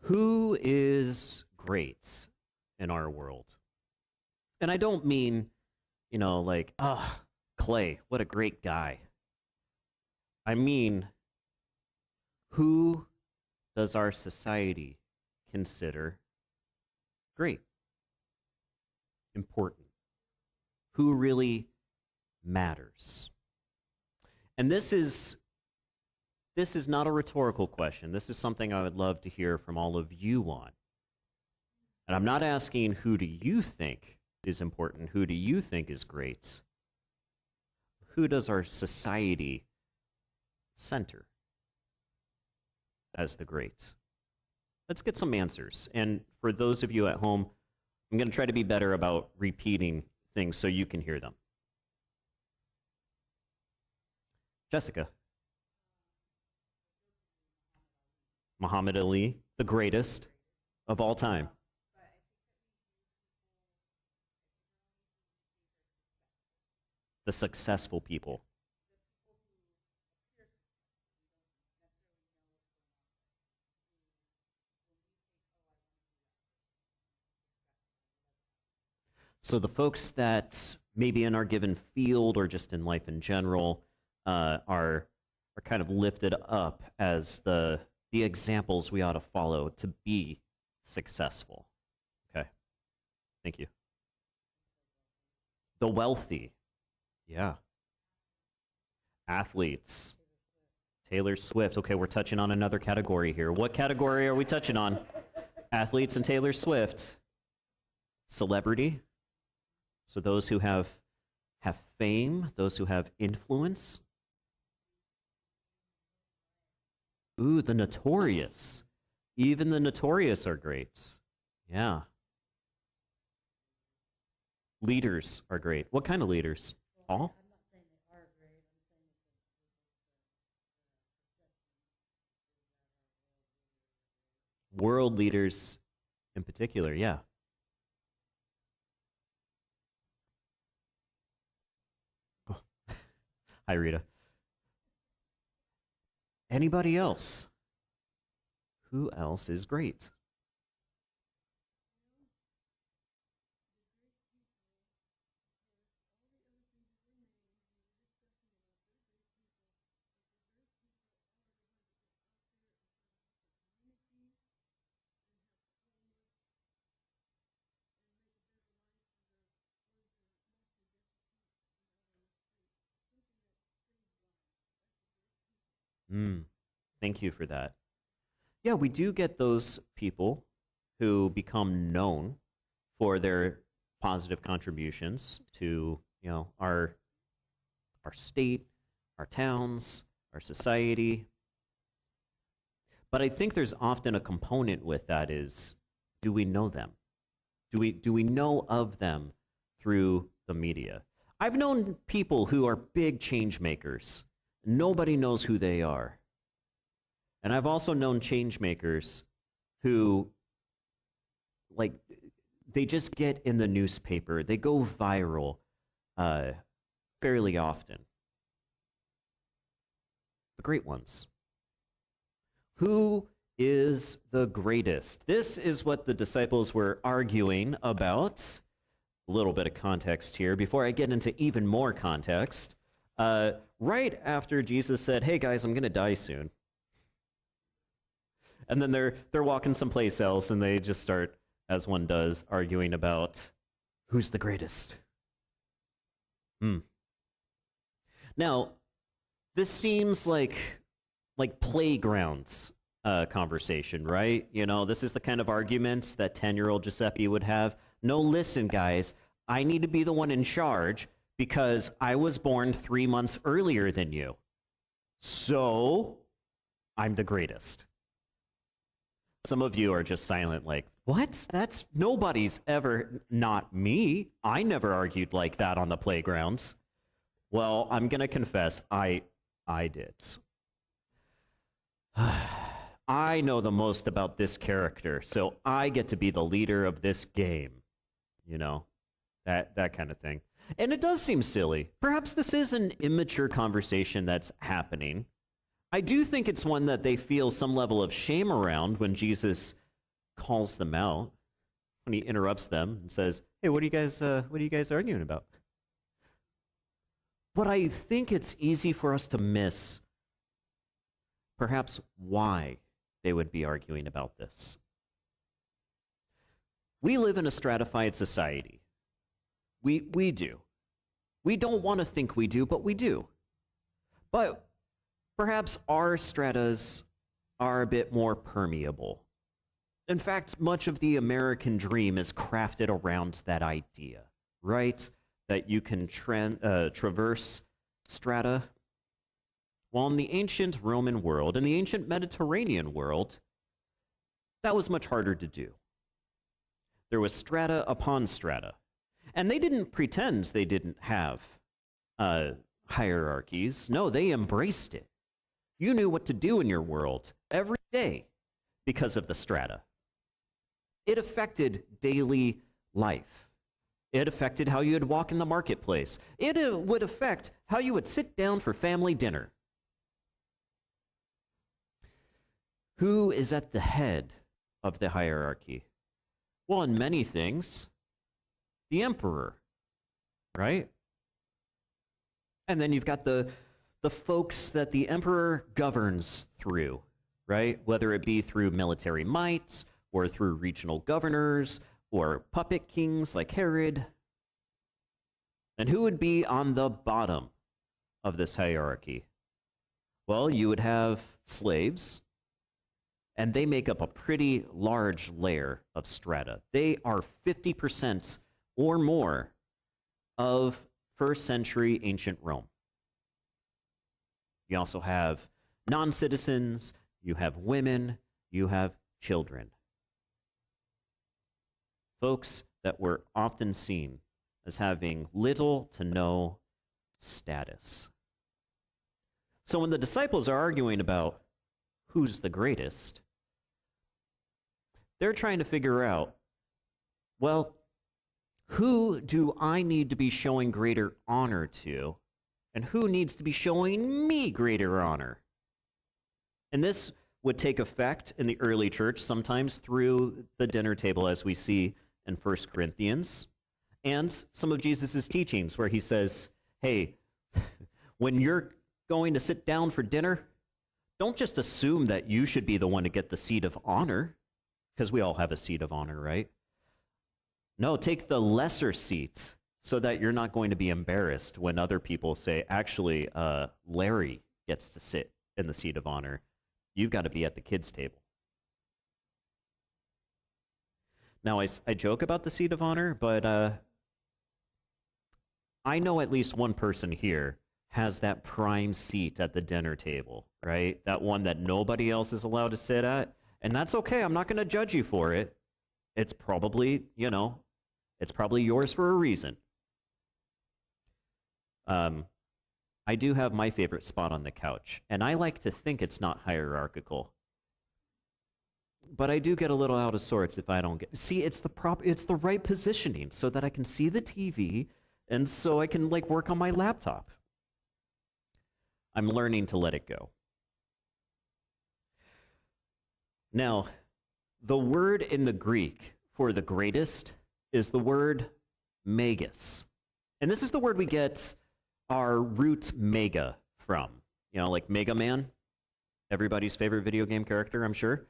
Who is great in our world? And I don't mean, like, Clay, what a great guy. I mean, who does our society consider great, important? Who really matters? And this is not a rhetorical question. This is something I would love to hear from all of you on. And I'm not asking who do you think is important, who do you think is great? Who does our society center as the greats? Let's get some answers. And for those of you at home, I'm going to try to be better about repeating things so you can hear them. Jessica. Muhammad Ali, the greatest of all time. The successful people. So the folks that maybe in our given field or just in life in general are kind of lifted up as the examples we ought to follow to be successful. Okay, thank you. The wealthy, yeah. Athletes. Taylor Swift. Okay, we're touching on another category here. What category are we touching on? Athletes and Taylor Swift. Celebrity. So those who have fame, those who have influence. Ooh, the notorious. Even the notorious are great. Yeah. Leaders are great. What kind of leaders? All? I'm not saying they are great. I'm saying that World leaders in particular, yeah. Oh. Hi, Rita. Anybody else? Who else is great? Thank you for that. Yeah, we do get those people who become known for their positive contributions to, our state, our towns, our society. But I think there's often a component with that is, do we know them? Do we know of them through the media? I've known people who are big change makers. Nobody knows who they are. And I've also known change makers who, like, they just get in the newspaper. They go viral fairly often. The great ones. Who is the greatest? This is what the disciples were arguing about. A little bit of context here before I get into even more context. Right after Jesus said, "Hey guys, I'm going to die soon." And then they're walking someplace else and they just start, as one does, arguing about who's the greatest. Now, this seems like playgrounds conversation, right? This is the kind of arguments that 10-year-old Giuseppe would have. No, listen, guys, I need to be the one in charge because I was born 3 months earlier than you. So, I'm the greatest. Some of you are just silent like, what? Nobody's ever, not me. I never argued like that on the playgrounds. Well, I'm going to confess, I did. I know the most about this character, so I get to be the leader of this game. That kind of thing. And it does seem silly. Perhaps this is an immature conversation that's happening. I do think it's one that they feel some level of shame around when Jesus calls them out, when he interrupts them and says, "Hey, what are you guys arguing about?" But I think it's easy for us to miss perhaps why they would be arguing about this. We live in a stratified society. We do. We don't want to think we do, but we do. But perhaps our stratas are a bit more permeable. In fact, much of the American dream is crafted around that idea, right? That you can traverse strata. While in the ancient Roman world, in the ancient Mediterranean world, that was much harder to do. There was strata upon strata. And they didn't pretend they didn't have hierarchies. No, they embraced it. You knew what to do in your world every day because of the strata. It affected daily life. It affected how you would walk in the marketplace. It would affect how you would sit down for family dinner. Who is at the head of the hierarchy? Well, in many things, the emperor, right? And then you've got the folks that the emperor governs through, right? Whether it be through military might, or through regional governors, or puppet kings like Herod. And who would be on the bottom of this hierarchy? Well, you would have slaves, and they make up a pretty large layer of strata. They are 50% or more of first century ancient Rome. You also have non-citizens, you have women, you have children. Folks that were often seen as having little to no status. So when the disciples are arguing about who's the greatest, they're trying to figure out, well, who do I need to be showing greater honor to, and who needs to be showing me greater honor? And this would take effect in the early church, sometimes through the dinner table, as we see in 1 Corinthians, and some of Jesus' teachings, where he says, hey, when you're going to sit down for dinner, don't just assume that you should be the one to get the seat of honor, because we all have a seat of honor, right? No, take the lesser seat so that you're not going to be embarrassed when other people say, actually, Larry gets to sit in the seat of honor. You've got to be at the kids' table. Now, I joke about the seat of honor, but I know at least one person here has that prime seat at the dinner table, right? That one that nobody else is allowed to sit at. And that's okay. I'm not going to judge you for it. It's probably, it's probably yours for a reason. I do have my favorite spot on the couch, and I like to think it's not hierarchical. But I do get a little out of sorts if I don't get... See, it's the right positioning so that I can see the TV and so I can work on my laptop. I'm learning to let it go. Now, the word in the Greek for the greatest is the word megas. And this is the word we get our root mega from. Like Mega Man, everybody's favorite video game character, I'm sure.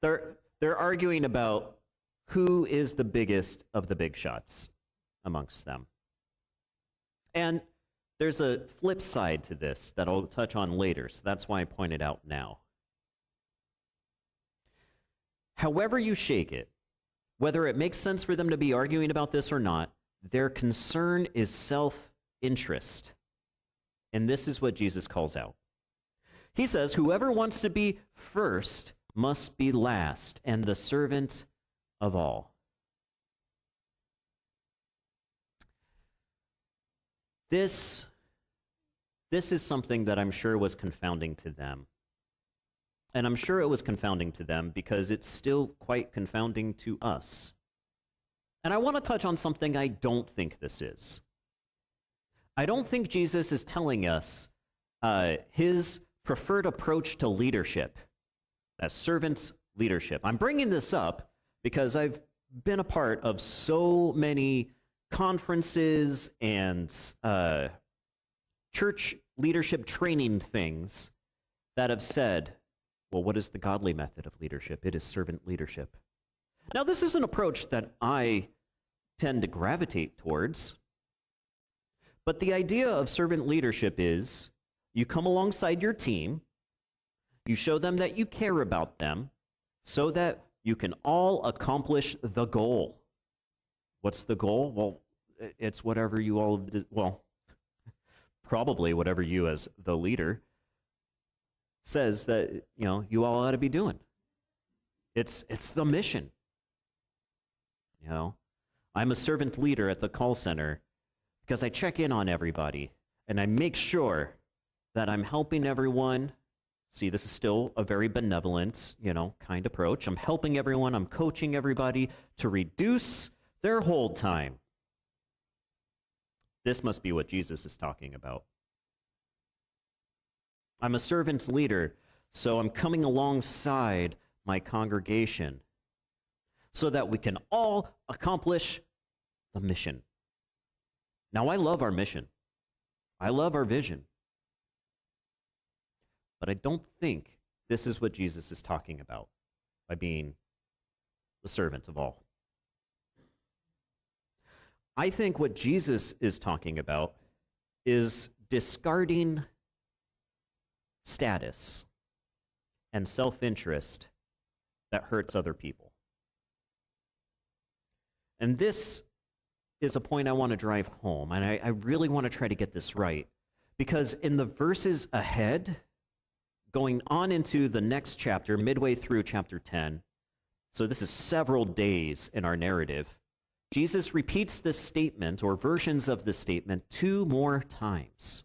They're arguing about who is the biggest of the big shots amongst them. And there's a flip side to this that I'll touch on later, so that's why I point it out now. However you shake it, whether it makes sense for them to be arguing about this or not, their concern is self-interest. And this is what Jesus calls out. He says, whoever wants to be first must be last and the servant of all. This is something that I'm sure was confounding to them. And I'm sure it was confounding to them because it's still quite confounding to us. And I want to touch on something I don't think this is. I don't think Jesus is telling us his preferred approach to leadership as servant leadership. I'm bringing this up because I've been a part of so many conferences and church leadership training things that have said, well, what is the godly method of leadership? It is servant leadership. Now, this is an approach that I tend to gravitate towards, but the idea of servant leadership is you come alongside your team, you show them that you care about them so that you can all accomplish the goal. What's the goal? Well, it's whatever you all, well, probably whatever you as the leader says that, you all ought to be doing. It's the mission. I'm a servant leader at the call center because I check in on everybody and I make sure that I'm helping everyone. See, this is still a very benevolent, kind approach. I'm helping everyone. I'm coaching everybody to reduce their hold time. This must be what Jesus is talking about. I'm a servant leader, so I'm coming alongside my congregation so that we can all accomplish the mission. Now, I love our mission. I love our vision. But I don't think this is what Jesus is talking about by being the servant of all. I think what Jesus is talking about is discarding status and self-interest that hurts other people. And this is a point I want to drive home, and I really want to try to get this right, because in the verses ahead, going on into the next chapter, midway through chapter 10, so this is several days in our narrative, Jesus repeats this statement, or versions of this statement, 2 more times.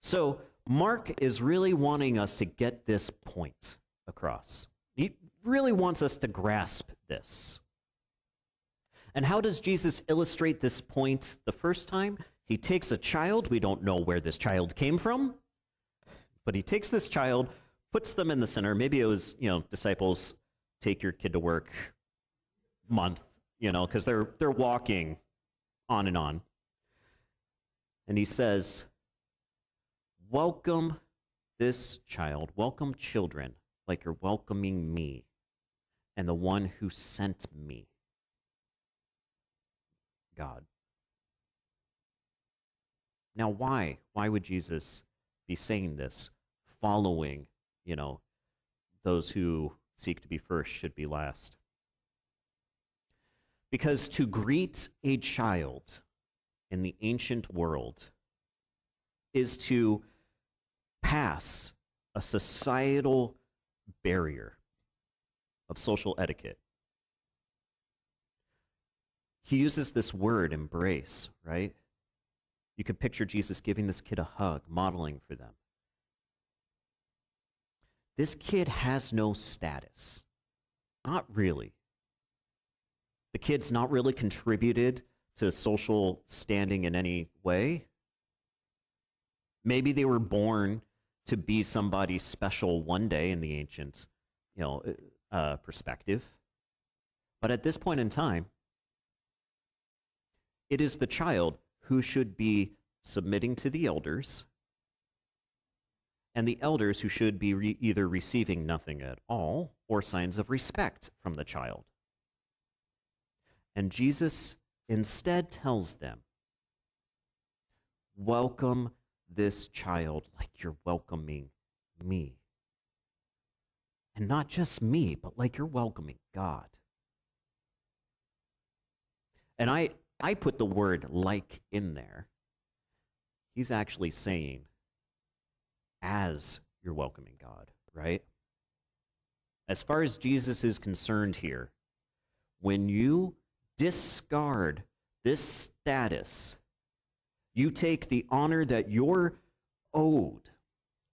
So Mark is really wanting us to get this point across. He really wants us to grasp this. And how does Jesus illustrate this point the first time? He takes a child. We don't know where this child came from, but he takes this child, puts them in the center. Maybe it was, disciples, take your kid to work month, because they're walking on and on. And he says, welcome this child, welcome children, like you're welcoming me and the one who sent me, God. Now, why? Why would Jesus be saying this, following, those who seek to be first should be last? Because to greet a child in the ancient world is to pass a societal barrier of social etiquette. He uses this word, embrace, right? You could picture Jesus giving this kid a hug, modeling for them. This kid has no status. Not really. The kid's not really contributed to social standing in any way. Maybe they were born to be somebody special one day in the ancient, perspective. But at this point in time, it is the child who should be submitting to the elders, and the elders who should be either receiving nothing at all or signs of respect from the child. And Jesus instead tells them, welcome this child like you're welcoming me. And not just me, but like you're welcoming God. And I put the word like in there. He's actually saying, as you're welcoming God, right? As far as Jesus is concerned here, when you discard this status, you take the honor that you're owed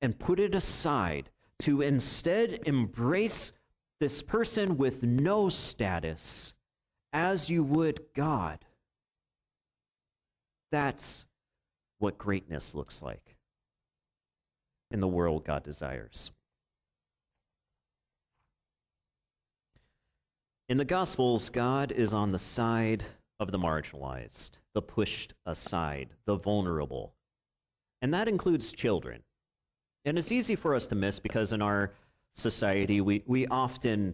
and put it aside to instead embrace this person with no status as you would God. That's what greatness looks like in the world God desires. In the Gospels, God is on the side of the marginalized, the pushed aside, the vulnerable. And that includes children. And it's easy for us to miss because in our society, we often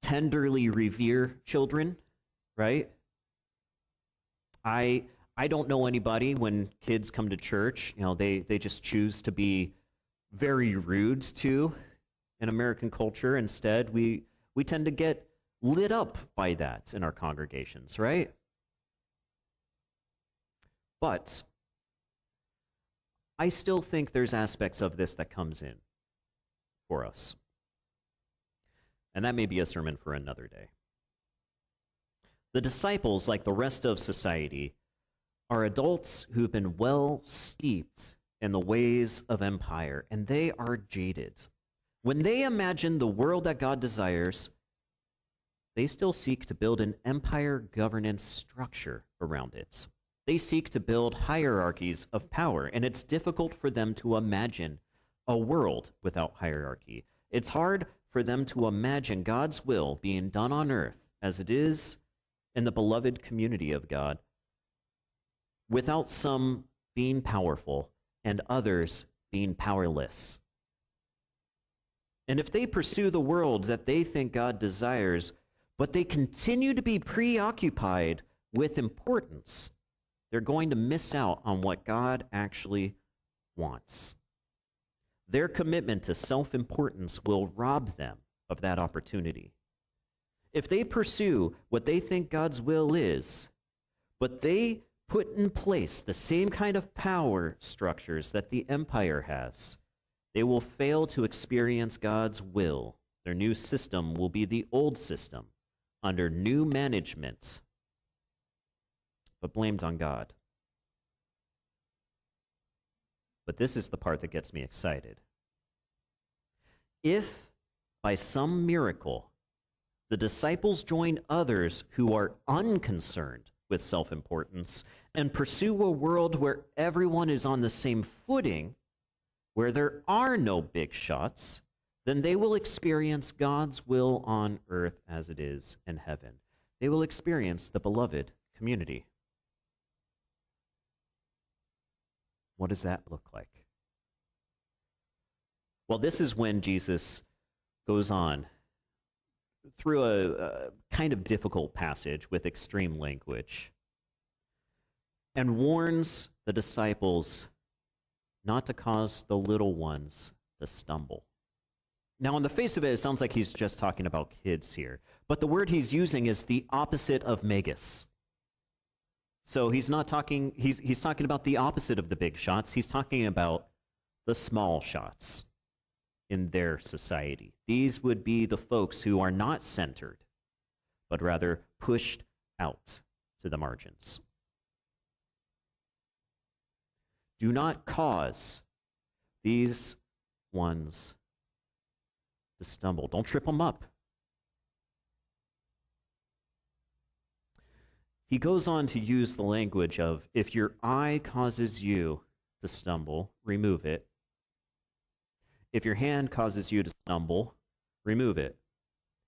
tenderly revere children, right? I don't know anybody when kids come to church, they just choose to be very rude to in American culture. Instead, we tend to get lit up by that in our congregations, right? But I still think there's aspects of this that comes in for us. And that may be a sermon for another day. The disciples, like the rest of society, are adults who've been well steeped in the ways of empire, and they are jaded. When they imagine the world that God desires, they still seek to build an empire governance structure around it. They seek to build hierarchies of power, and it's difficult for them to imagine a world without hierarchy. It's hard for them to imagine God's will being done on earth as it is in the beloved community of God, without some being powerful and others being powerless. And if they pursue the world that they think God desires, but they continue to be preoccupied with importance, they're going to miss out on what God actually wants. Their commitment to self-importance will rob them of that opportunity. If they pursue what they think God's will is, but they put in place the same kind of power structures that the empire has, they will fail to experience God's will. Their new system will be the old system under new management, but blamed on God. But this is the part that gets me excited. If by some miracle the disciples join others who are unconcerned with self-importance and pursue a world where everyone is on the same footing, where there are no big shots, then they will experience God's will on earth as it is in heaven. They will experience the beloved community. What does that look like? Well, this is when Jesus goes on through a kind of difficult passage with extreme language and warns the disciples not to cause the little ones to stumble. Now, on the face of it, it sounds like he's just talking about kids here, but the word he's using is the opposite of megas. So he's talking about the opposite of the big shots. He's talking about the small shots in their society. These would be the folks who are not centered, but rather pushed out to the margins. Do not cause these ones to stumble. Don't trip them up. He goes on to use the language of, if your eye causes you to stumble, remove it. If your hand causes you to stumble, remove it.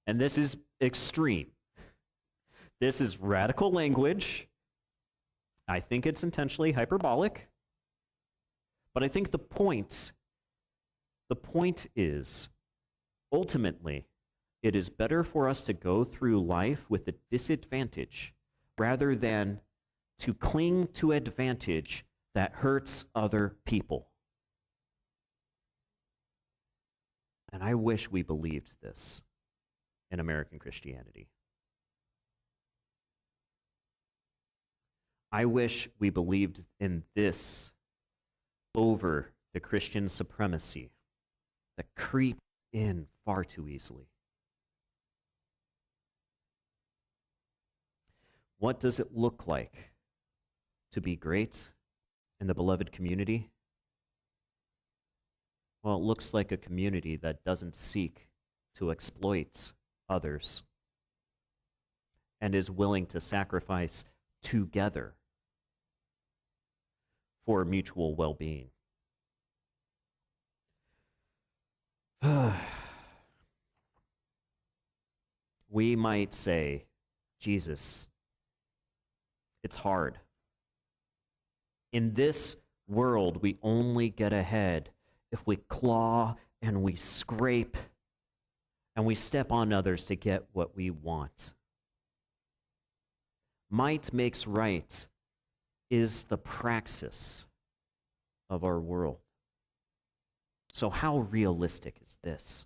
And this is extreme. This is radical language. I think it's intentionally hyperbolic. But I think the point is, ultimately, it is better for us to go through life with a disadvantage rather than to cling to advantage that hurts other people. And I wish we believed this in American Christianity. I wish we believed in this over the Christian supremacy that creeps in far too easily. What does it look like to be great in the beloved community? Well, it looks like a community that doesn't seek to exploit others and is willing to sacrifice together for mutual well-being. we might say, Jesus, it's hard. In this world, we only get ahead if we claw and we scrape and we step on others to get what we want. Might makes right is the praxis of our world. So how realistic is this?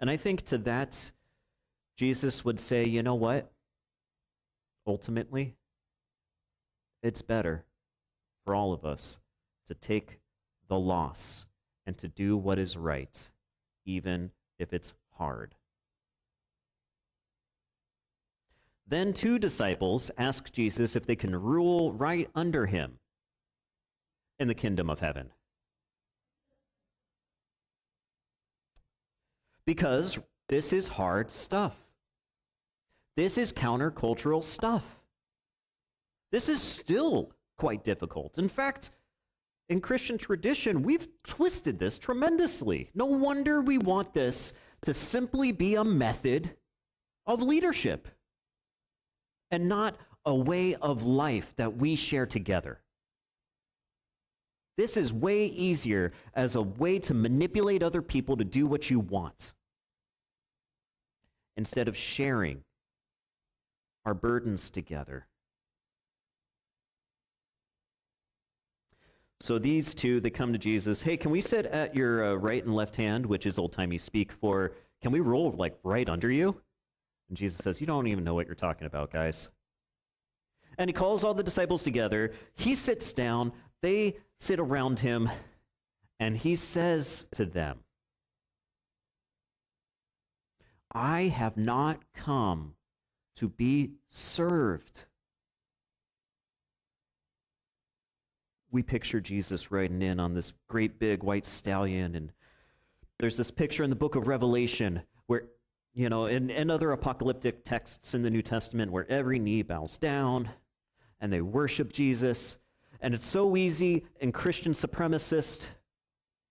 And I think to that, Jesus would say, you know what? Ultimately, it's better for all of us to take the loss and to do what is right, even if it's hard. Then 2 disciples ask Jesus if they can rule right under him in the kingdom of heaven. Because this is hard stuff. This is countercultural stuff. This is still quite difficult. In fact, in Christian tradition, we've twisted this tremendously. No wonder we want this to simply be a method of leadership and not a way of life that we share together. This is way easier as a way to manipulate other people to do what you want instead of sharing our burdens together. So these 2, they come to Jesus. Hey, can we sit at your right and left hand, which is old-timey speak for, can we roll like right under you? And Jesus says, you don't even know what you're talking about, guys. And he calls all the disciples together. He sits down. They sit around him. And he says to them, I have not come to be served. We picture Jesus riding in on this great big white stallion, and there's this picture in the book of Revelation where, you know, in other apocalyptic texts in the New Testament where every knee bows down and they worship Jesus. And it's so easy in Christian supremacist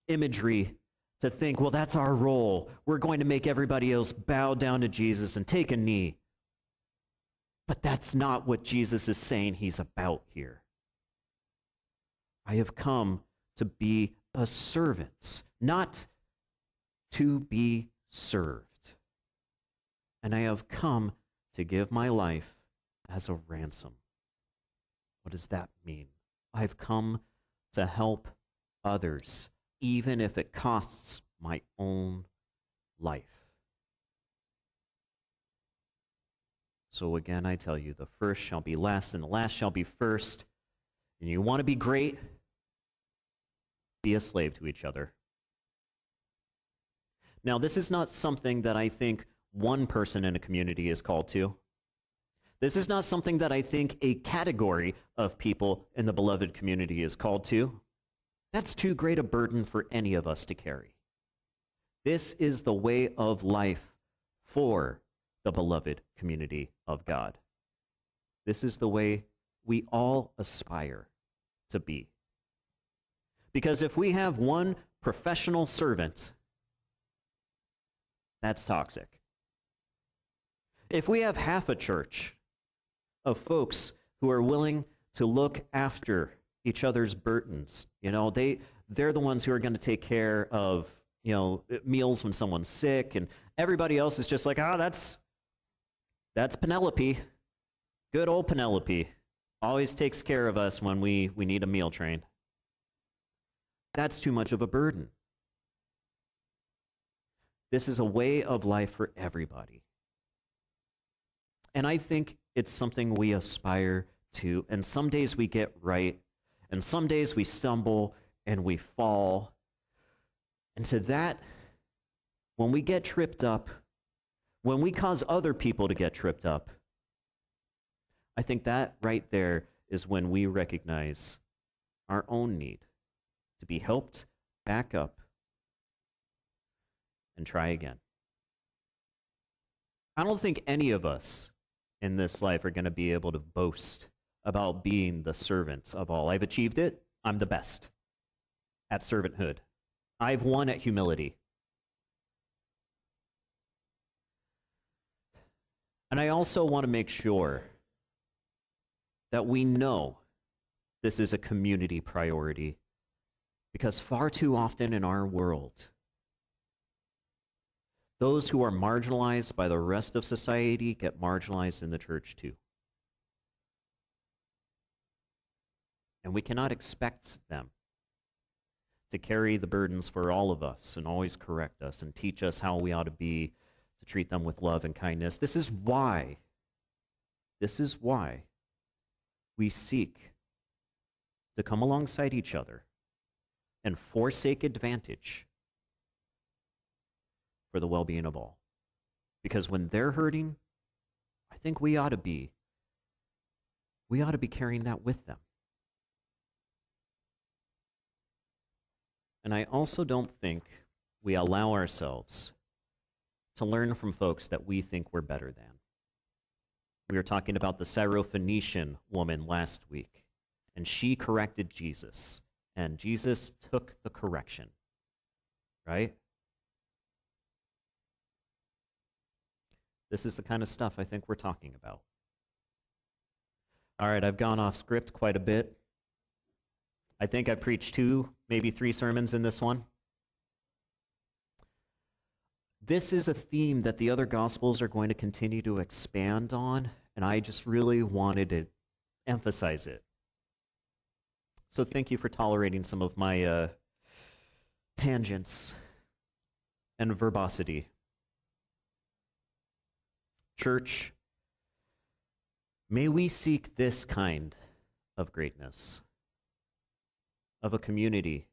imagery to think, well, that's our role. We're going to make everybody else bow down to Jesus and take a knee. But that's not what Jesus is saying he's about here. I have come to be a servant, not to be served. And I have come to give my life as a ransom. What does that mean? I've come to help others, even if it costs my own life. So again, I tell you, the first shall be last, and the last shall be first. And you want to be great? Be a slave to each other. Now, this is not something that I think one person in a community is called to. This is not something that I think a category of people in the beloved community is called to. That's too great a burden for any of us to carry. This is the way of life for the beloved community of God. This is the way we all aspire to be. Because if we have one professional servant, that's toxic. If we have half a church of folks who are willing to look after each other's burdens, you know, they're the ones who are going to take care of, you know, meals when someone's sick, and everybody else is just like, that's Penelope. Good old Penelope. Always takes care of us when we need a meal train. That's too much of a burden. This is a way of life for everybody. And I think it's something we aspire to. And some days we get right, and some days we stumble and we fall. And to that, when we get tripped up, when we cause other people to get tripped up, I think that right there is when we recognize our own need to be helped back up and try again. I don't think any of us in this life are going to be able to boast about being the servants of all. I've achieved it. I'm the best at servanthood. I've won at humility. And I also want to make sure that we know this is a community priority, because far too often in our world, those who are marginalized by the rest of society get marginalized in the church too. And we cannot expect them to carry the burdens for all of us and always correct us and teach us how we ought to be, to treat them with love and kindness. This is why we seek to come alongside each other and forsake advantage for the well-being of all. Because when they're hurting, I think we ought to be carrying that with them. And I also don't think we allow ourselves to learn from folks that we think we're better than. We were talking about the Syrophoenician woman last week, and she corrected Jesus, and Jesus took the correction, right? This is the kind of stuff I think we're talking about. All right, I've gone off script quite a bit. I think I preached 2, maybe 3 sermons in this one. This is a theme that the other Gospels are going to continue to expand on, and I just really wanted to emphasize it. So thank you for tolerating some of my tangents and verbosity. Church, may we seek this kind of greatness, of a community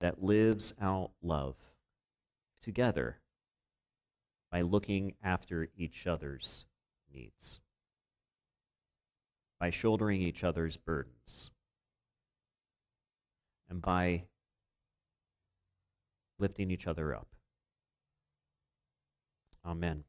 that lives out love together by looking after each other's needs, by shouldering each other's burdens, and by lifting each other up. Amen.